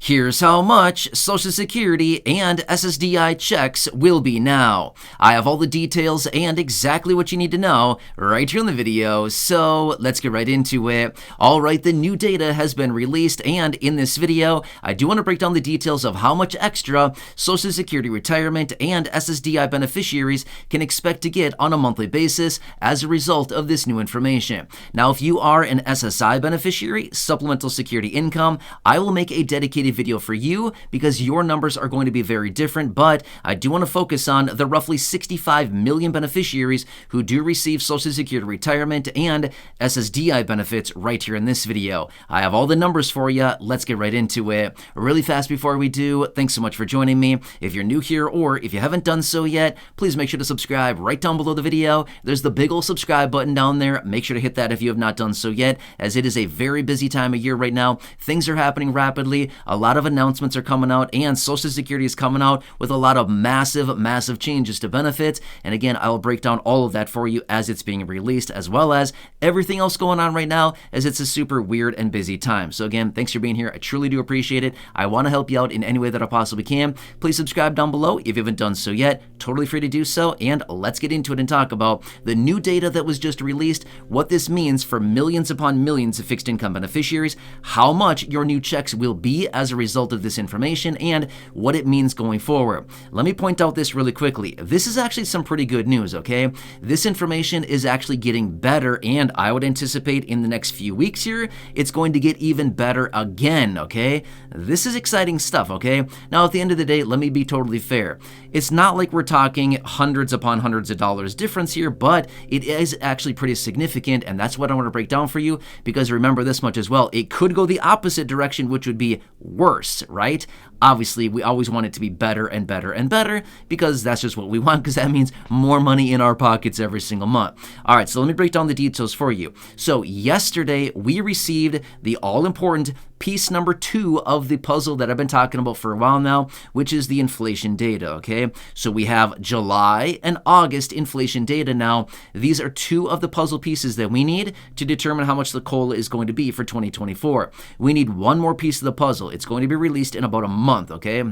Here's how much Social Security and SSDI checks will be now. I have all the details and exactly what you need to know right here in the video, so let's get right into it. Alright, the new data has been released, and in this video, I do want to break down the details of how much extra Social Security retirement and SSDI beneficiaries can expect to get on a monthly basis as a result of this new information. Now, if you are an SSI beneficiary, Supplemental Security Income, I will make a dedicated video for you because your numbers are going to be very different, but I do want to focus on the roughly 65 million beneficiaries who do receive Social Security retirement and SSDI benefits right here in this video. I have all the numbers for you. Let's get right into it. Really fast before we do, thanks so much for joining me. If you're new here or if you haven't done so yet, please make sure to subscribe right down below the video. There's the big old subscribe button down there. Make sure to hit that if you have not done so yet, as it is a very busy time of year right now. Things are happening rapidly. A lot of announcements are coming out, and Social Security is coming out with a lot of massive changes to benefits. And again, I will break down all of that for you as it's being released, as well as everything else going on right now, as it's a super weird and busy time. So again, thanks for being here. I truly do appreciate it. I want to help you out in any way that I possibly can. Please subscribe down below if you haven't done so yet. Totally free to do so. And let's get into it and talk about the new data that was just released, what this means for millions upon millions of fixed income beneficiaries, how much your new checks will be as a result of this information, and what it means going forward. Let me point out this really quickly. This is actually some pretty good news, okay? This information is actually getting better, and I would anticipate in the next few weeks here, it's going to get even better again, okay? This is exciting stuff, okay? Now, at the end of the day, let me be totally fair. It's not like we're talking hundreds upon hundreds of dollars difference here, but it is actually pretty significant, and that's what I want to break down for you, because remember this much as well. It could go the opposite direction, which would be worse, right? Obviously, we always want it to be better and better and better, because that's just what we want, because that means more money in our pockets every single month. All right, so let me break down the details for you. So yesterday, we received the all-important piece number 2 of the puzzle that I've been talking about for a while now, which is the inflation data, okay? So we have July and August inflation data now. These are 2 of the puzzle pieces that we need to determine how much the COLA is going to be for 2024. We need one more piece of the puzzle. It's going to be released in about a month, okay?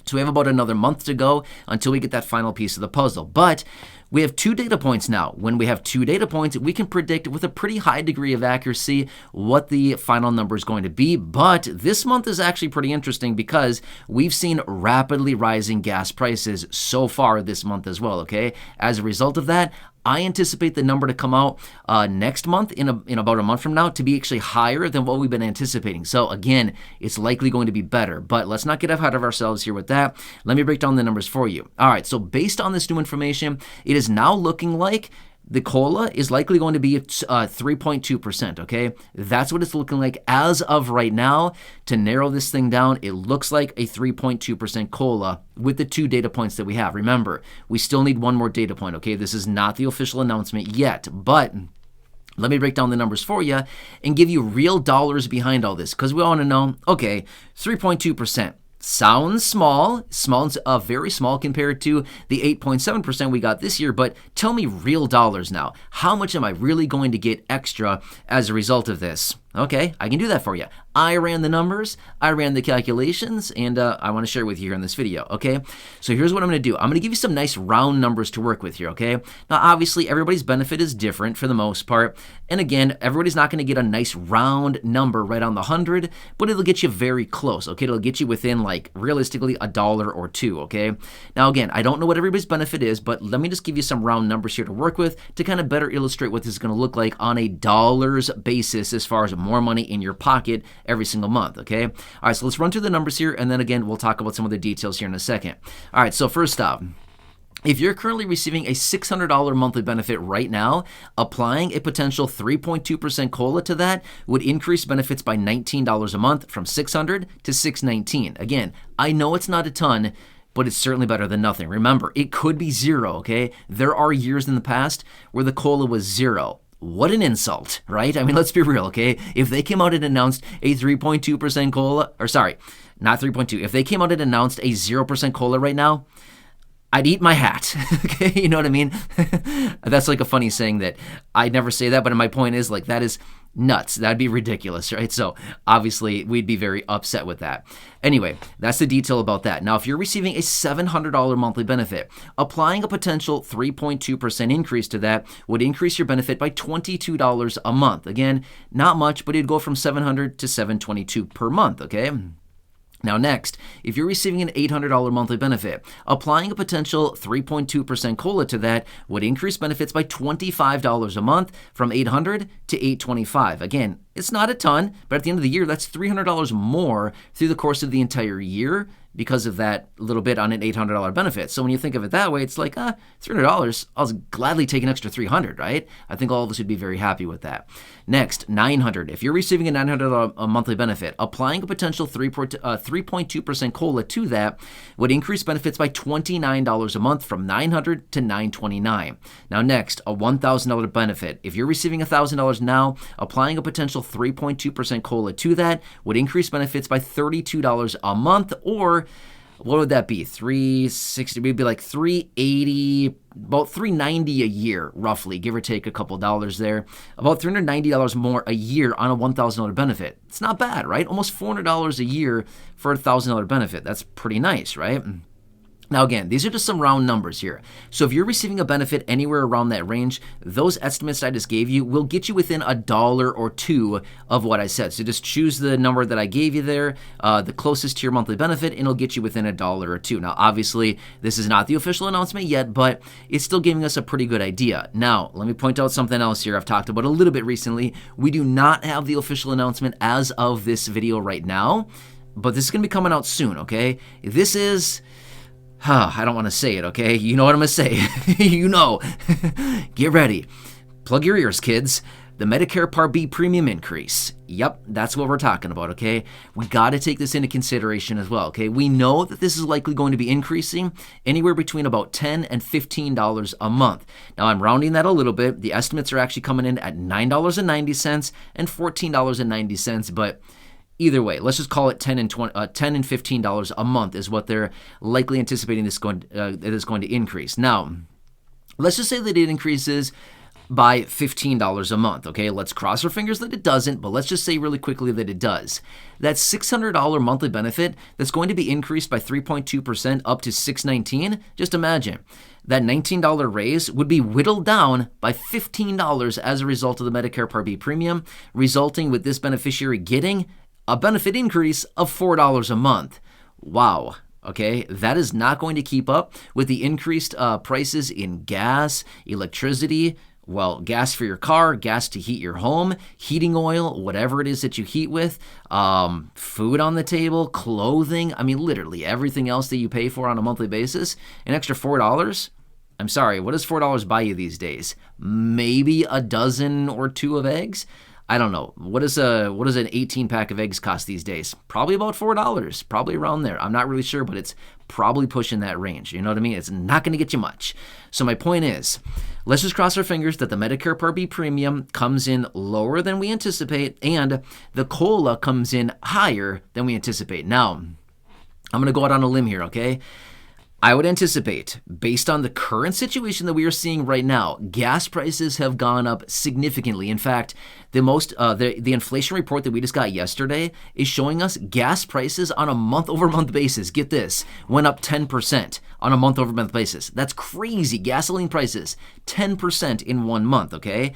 So we have about another month to go until we get that final piece of the puzzle. But we have 2 data points now. When we have 2 data points, we can predict with a pretty high degree of accuracy what the final number is going to be. But this month is actually pretty interesting because we've seen rapidly rising gas prices so far this month as well, okay? As a result of that, I anticipate the number to come out next month, in about a month from now, to be actually higher than what we've been anticipating. So again, it's likely going to be better, but let's not get ahead of ourselves here with that. Let me break down the numbers for you. All right, so based on this new information, it is now looking like the COLA is likely going to be 3.2%, okay? That's what it's looking like as of right now. To narrow this thing down, it looks like a 3.2% COLA with the 2 data points that we have. Remember, we still need one more data point, okay? This is not the official announcement yet, but let me break down the numbers for you and give you real dollars behind all this, because we want to know, okay, 3.2%. Sounds small, very small compared to the 8.7% we got this year, but tell me real dollars now. How much am I really going to get extra as a result of this? Okay, I can do that for you. I ran the numbers, I ran the calculations, and I want to share with you here in this video, okay? So here's what I'm going to do. I'm going to give you some nice round numbers to work with here, okay? Now, obviously, everybody's benefit is different for the most part, and again, everybody's not going to get a nice round number right on the 100, but it'll get you very close, okay? It'll get you within, like, realistically, $1 or $2, okay? Now, again, I don't know what everybody's benefit is, but let me just give you some round numbers here to work with to kind of better illustrate what this is going to look like on a dollars basis as far as more money in your pocket every single month, okay? All right, so let's run through the numbers here, and then again, we'll talk about some of the details here in a second. All right, so first off, if you're currently receiving a $600 monthly benefit right now, applying a potential 3.2% COLA to that would increase benefits by $19 a month from $600 to $619. Again, I know it's not a ton, but it's certainly better than nothing. Remember, it could be 0, okay? There are years in the past where the COLA was 0. What an insult, right? I mean, let's be real, okay? If they came out and announced a 3.2% COLA, or sorry, not 3.2, if they came out and announced a 0% COLA right now, I'd eat my hat. Okay, you know what I mean? That's like a funny saying that I never say that, but my point is like that is nuts. That'd be ridiculous, right? So obviously we'd be very upset with that. Anyway, that's the detail about that. Now, if you're receiving a $700 monthly benefit, applying a potential 3.2% increase to that would increase your benefit by $22 a month. Again, not much, but it'd go from $700 to $722 per month, okay? Now next, if you're receiving an $800 monthly benefit, applying a potential 3.2% COLA to that would increase benefits by $25 a month from $800 to $825. Again, it's not a ton, but at the end of the year, that's $300 more through the course of the entire year because of that little bit on an $800 benefit. So when you think of it that way, it's like, $300, I'll gladly take an extra $300, right? I think all of us would be very happy with that. Next, $900. If you're receiving a $900 a monthly benefit, applying a potential 3.2% COLA to that would increase benefits by $29 a month from $900 to $929. Now next, a $1,000 benefit. If you're receiving $1,000 now, applying a potential 3.2% COLA to that would increase benefits by $32 a month, or what would that be? 360, maybe like 380, about 390 a year, roughly, give or take a couple dollars there. About $390 more a year on a $1,000 benefit. It's not bad, right? Almost $400 a year for a $1,000 benefit. That's pretty nice, right? Now again, these are just some round numbers here. So if you're receiving a benefit anywhere around that range, those estimates I just gave you will get you within $1 or $2 of what I said. So just choose the number that I gave you there, the closest to your monthly benefit, and it'll get you within $1 or $2. Now obviously, this is not the official announcement yet, but it's still giving us a pretty good idea. Now, let me point out something else here I've talked about a little bit recently. We do not have the official announcement as of this video right now, but this is going to be coming out soon, okay? This is... I don't want to say it, okay? You know what I'm going to say. You know. Get ready. Plug your ears, kids. The Medicare Part B premium increase. Yep, that's what we're talking about, okay? We got to take this into consideration as well, okay? We know that this is likely going to be increasing anywhere between about $10 and $15 a month. Now, I'm rounding that a little bit. The estimates are actually coming in at $9.90 and $14.90, but... either way, let's just call it $10 and $15 a month is what they're likely anticipating this is going to increase. Now, let's just say that it increases by $15 a month, okay? Let's cross our fingers that it doesn't, but let's just say really quickly that it does. That $600 monthly benefit that's going to be increased by 3.2% up to $619, just imagine. That $19 raise would be whittled down by $15 as a result of the Medicare Part B premium, resulting with this beneficiary getting a benefit increase of $4 a month. Wow. Okay, that is not going to keep up with the increased prices in gas, electricity, well, gas for your car, gas to heat your home, heating oil, whatever it is that you heat with, food on the table, clothing. I mean, literally everything else that you pay for on a monthly basis. An extra $4? I'm sorry, what does $4 buy you these days? Maybe a dozen or two of eggs? I don't know. What does an 18-pack of eggs cost these days? Probably about $4, probably around there. I'm not really sure, but it's probably pushing that range. You know what I mean? It's not going to get you much. So my point is, let's just cross our fingers that the Medicare Part B premium comes in lower than we anticipate and the COLA comes in higher than we anticipate. Now, I'm going to go out on a limb here, okay? I would anticipate, based on the current situation that we are seeing right now, gas prices have gone up significantly. In fact, the inflation report that we just got yesterday is showing us gas prices on a month-over-month basis, get this, went up 10% on a month-over-month basis. That's crazy. Gasoline prices, 10% in 1 month, okay?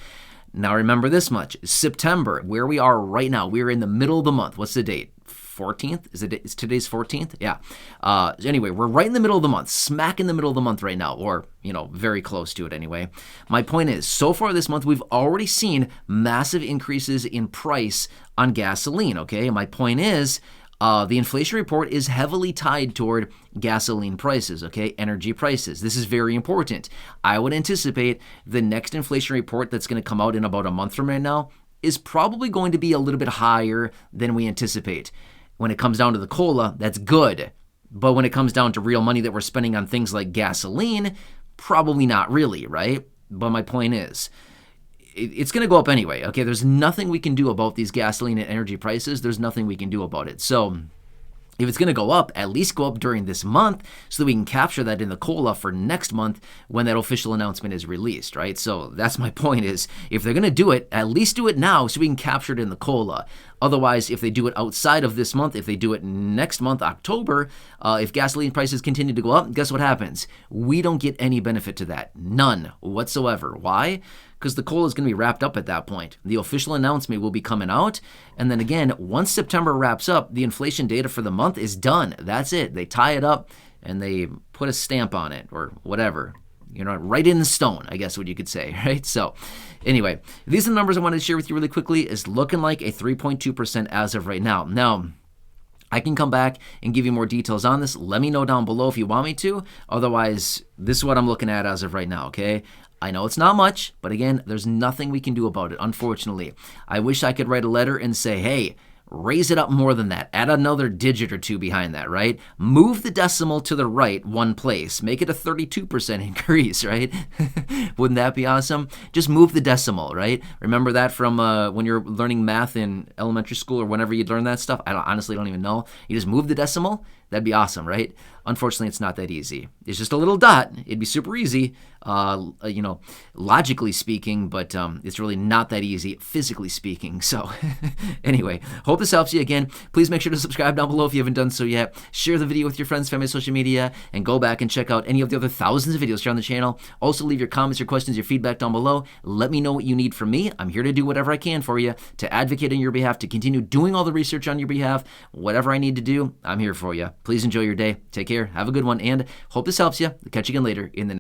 Now remember this much. September, where we are right now, we're in the middle of the month. What's the date? 14th? Is today's 14th? Yeah. Anyway, we're right in the middle of the month, smack in the middle of the month right now, or, very close to it anyway. My point is, so far this month, we've already seen massive increases in price on gasoline, okay? My point is, the inflation report is heavily tied toward gasoline prices, okay? Energy prices. This is very important. I would anticipate the next inflation report that's going to come out in about a month from right now is probably going to be a little bit higher than we anticipate. When it comes down to the COLA, that's good. But when it comes down to real money that we're spending on things like gasoline, probably not really, right? But my point is, it's going to go up anyway, okay? There's nothing we can do about these gasoline and energy prices. There's nothing we can do about it. So If it's going to go up, at least go up during this month so that we can capture that in the COLA for next month when that official announcement is released, right? So that's my point is, if they're going to do it, at least do it now so we can capture it in the COLA. Otherwise, if they do it outside of this month, if they do it next month, October, if gasoline prices continue to go up, guess what happens? We don't get any benefit to that. None whatsoever. Why? Because the COLA is going to be wrapped up at that point. The official announcement will be coming out. And then again, once September wraps up, the inflation data for the month is done. That's it. They tie it up and they put a stamp on it or whatever. Right in the stone, I guess what you could say, right? So anyway, these are the numbers I wanted to share with you really quickly. It's looking like a 3.2% as of right now. Now, I can come back and give you more details on this. Let me know down below if you want me to. Otherwise, this is what I'm looking at as of right now, okay? I know it's not much, but again, there's nothing we can do about it, unfortunately. I wish I could write a letter and say, hey, raise it up more than that. Add another digit or two behind that, right? Move the decimal to the right one place. Make it a 32% increase, right? Wouldn't that be awesome? Just move the decimal, right? Remember that from when you're learning math in elementary school or whenever you learn that stuff? I honestly don't even know. You just move the decimal. That'd be awesome, right? Unfortunately, it's not that easy. It's just a little dot. It'd be super easy, logically speaking, but it's really not that easy, physically speaking. So anyway, hope this helps you. Again, please make sure to subscribe down below if you haven't done so yet. Share the video with your friends, family, social media, and go back and check out any of the other thousands of videos here on the channel. Also, leave your comments, your questions, your feedback down below. Let me know what you need from me. I'm here to do whatever I can for you, to advocate on your behalf, to continue doing all the research on your behalf. Whatever I need to do, I'm here for you. Please enjoy your day. Take care. Have a good one, and hope this helps you. Catch you again later in the